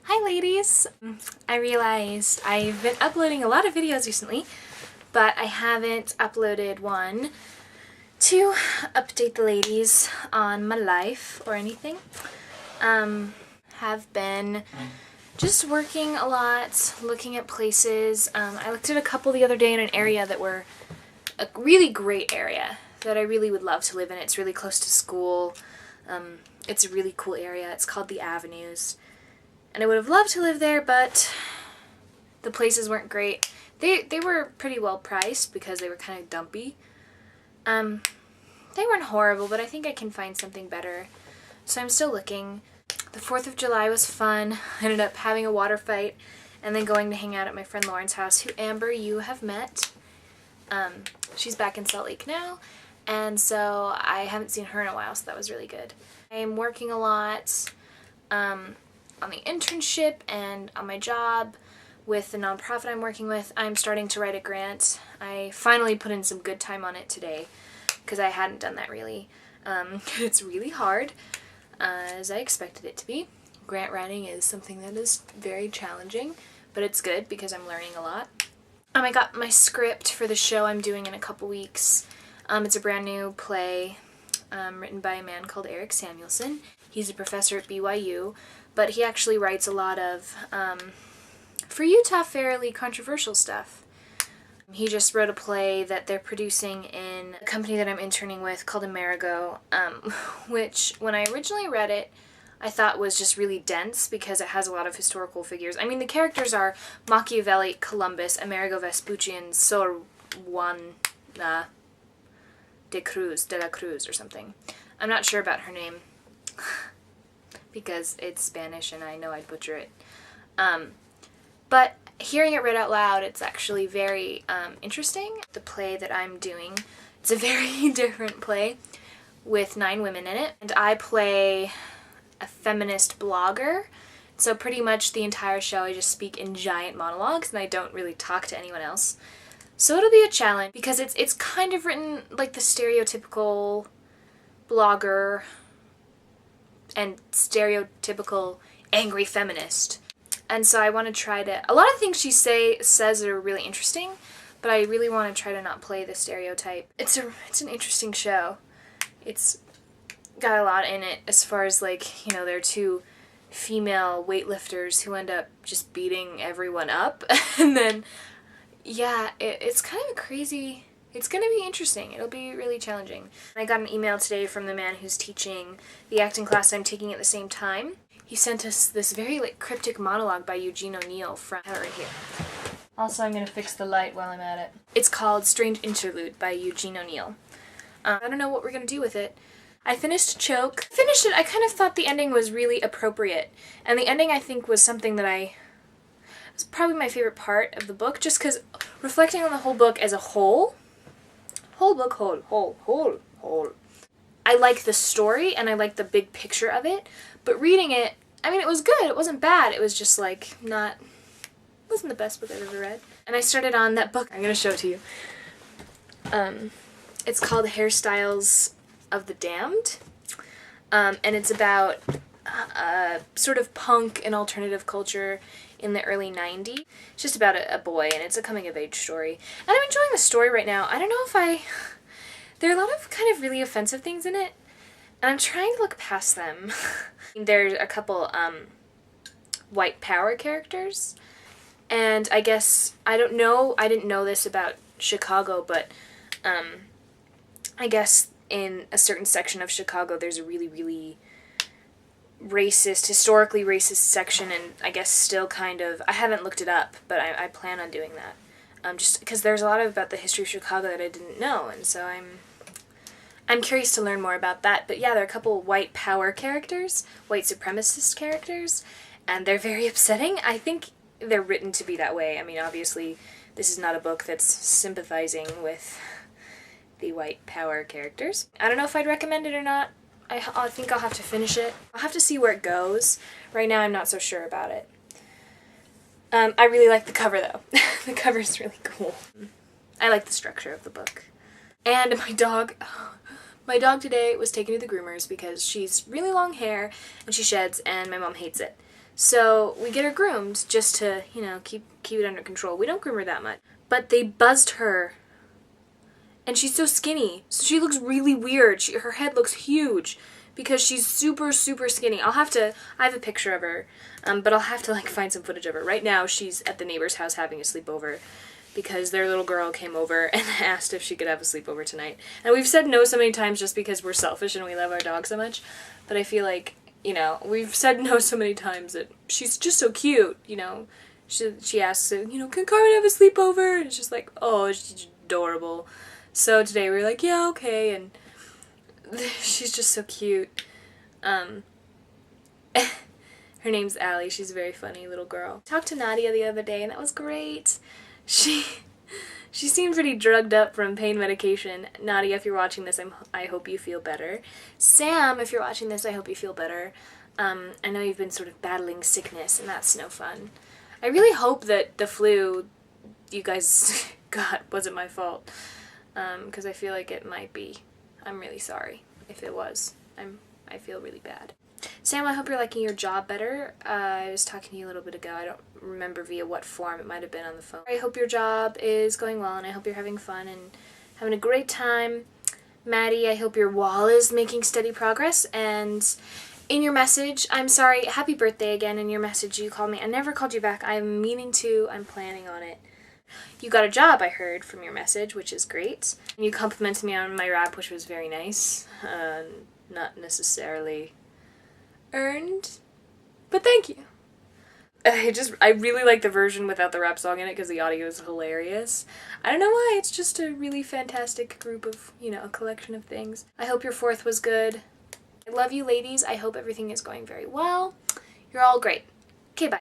Hi ladies! I realized I've been uploading a lot of videos recently, but I haven't uploaded one to update the ladies on my life or anything. Have been just working a lot, looking at places. I looked at a couple the other day in an area that were a really great area that I really would love to live in. It's really close to school. It's a really cool area. It's called the Avenues. And I would have loved to live there, but the places weren't great. They were pretty well priced because they were kind of dumpy. They weren't horrible, but I think I can find something better. So I'm still looking. The 4th of July was fun. I ended up having a water fight and then going to hang out at my friend Lauren's house, who, Amber, you have met. She's back in Salt Lake now, and so I haven't seen her in a while, so that was really good. I'm working a lot on the internship and on my job with the nonprofit I'm working with. I'm starting to write a grant. I finally put in some good time on it today because I hadn't done that really. It's really hard, as I expected it to be. Grant writing is something that is very challenging, but it's good because I'm learning a lot. I got my script for the show I'm doing in a couple weeks. It's a brand new play written by a man called Eric Samuelson. He's a professor at BYU, but he actually writes a lot of, for Utah, fairly controversial stuff. He just wrote a play that they're producing in a company that I'm interning with called Amerigo, which, when I originally read it, I thought was just really dense because it has a lot of historical figures. I mean, the characters are Machiavelli, Columbus, Amerigo Vespucci, and Sor Juana de la Cruz or something. I'm not sure about her name because it's Spanish and I know I'd butcher it. But hearing it read out loud, it's actually very interesting. The play that I'm doing, it's a very different play with 9 women in it, and I play a feminist blogger. So pretty much the entire show I just speak in giant monologues and I don't really talk to anyone else. So it'll be a challenge because it's kind of written like the stereotypical blogger and stereotypical angry feminist. And so I want to try to... A lot of things she says are really interesting, but I really want to try to not play the stereotype. It's an interesting show. It's got a lot in it as far as, like, you know, there are 2 female weightlifters who end up just beating everyone up. And then, yeah, it's kind of crazy. It's going to be interesting. It'll be really challenging. I got an email today from the man who's teaching the acting class I'm taking at the same time. He sent us this very, like, cryptic monologue by Eugene O'Neill from right here. Also, I'm going to fix the light while I'm at it. It's called Strange Interlude by Eugene O'Neill. I don't know what we're going to do with it. I finished Choke. Finished it, I kind of thought the ending was really appropriate. And the ending, I think, was something that was probably my favorite part of the book, just because reflecting on the whole book as a whole, I like the story and I like the big picture of it, but reading it, I mean, it was good, it wasn't bad, it was just like wasn't the best book I've ever read. And I started on that book, I'm going to show it to you. It's called Hairstyles of the Damned, and it's about sort of punk and alternative culture in the early 90s. It's just about a boy, and it's a coming-of-age story. And I'm enjoying the story right now. I don't know if there are a lot of kind of really offensive things in it, and I'm trying to look past them. There's a couple white power characters, and I guess, I didn't know this about Chicago, but I guess in a certain section of Chicago there's a really, really historically racist section, and I guess still kind of, I haven't looked it up, but I plan on doing that. Just because there's a lot about the history of Chicago that I didn't know, and so I'm curious to learn more about that. But yeah, there are a couple white power characters, white supremacist characters, and they're very upsetting. I think they're written to be that way. I mean, obviously, this is not a book that's sympathizing with the white power characters. I don't know if I'd recommend it or not. I think I'll have to finish it. I'll have to see where it goes. Right now, I'm not so sure about it. I really like the cover, though. The cover is really cool. I like the structure of the book. And my dog today was taken to the groomers because she's really long hair and she sheds and my mom hates it. So we get her groomed just to, you know, keep it under control. We don't groom her that much. But they buzzed her. And she's so skinny. So she looks really weird. Her head looks huge because she's super, super skinny. I have a picture of her, but I'll have to like find some footage of her. Right now she's at the neighbor's house having a sleepover because their little girl came over and asked if she could have a sleepover tonight. And we've said no so many times just because we're selfish and we love our dog so much. But I feel like, you know, we've said no so many times that she's just so cute, you know. She asks, you know, can Carmen have a sleepover? And it's just like, oh, she's adorable. So today we were like, yeah, okay, and she's just so cute. Her name's Allie. She's a very funny little girl. Talked to Nadia the other day, and that was great. She seemed pretty drugged up from pain medication. Nadia, if you're watching this, I hope you feel better. Sam, if you're watching this, I hope you feel better. I know you've been sort of battling sickness, and that's no fun. I really hope that the flu you guys got wasn't my fault. Because I feel like it might be. I'm really sorry if it was. I feel really bad. Sam, I hope you're liking your job better. I was talking to you a little bit ago. I don't remember via what form. It might have been on the phone. I hope your job is going well, and I hope you're having fun and having a great time. Maddie, I hope your wall is making steady progress. And in your message, I'm sorry, happy birthday again. In your message, you called me. I never called you back. I'm meaning to. I'm planning on it. You got a job, I heard from your message, which is great. And you complimented me on my rap, which was very nice. Not necessarily earned, but thank you. I really like the version without the rap song in it because the audio is hilarious. I don't know why, it's just a really fantastic group of, you know, a collection of things. I hope your 4th was good. I love you ladies. I hope everything is going very well. You're all great.